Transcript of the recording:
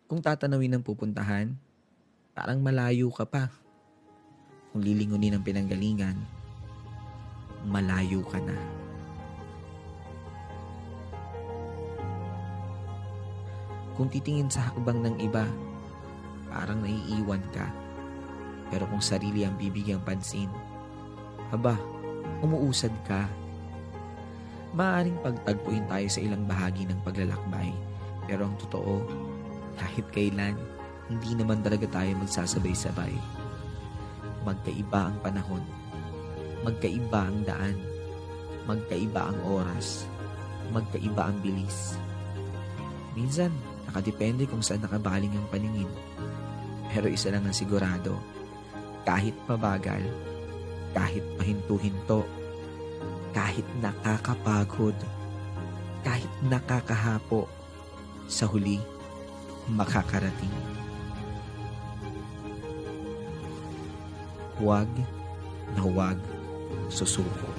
Kung tatanawin ng pupuntahan, parang malayo ka pa. Kung lilingunin ng pinanggalingan, malayo ka na. Kung titingin sa hakbang ng iba, parang naiiwan ka. Pero kung sarili ang bibigyang pansin, aba, umuusad ka. Maaaring pagtagpuin tayo sa ilang bahagi ng paglalakbay. Pero ang totoo, kahit kailan, hindi naman talaga tayo magsasabay-sabay. Magkaiba ang panahon, magkaiba ang daan, magkaiba ang oras, magkaiba ang bilis. Minsan, nakadepende kung saan nakabaling ang paningin. Pero isa lang ang sigurado, kahit mabagal, kahit pahinto-hinto, kahit nakakapagod, kahit nakakahapo, sa huli, makakarating. Huwag na huwag susuko.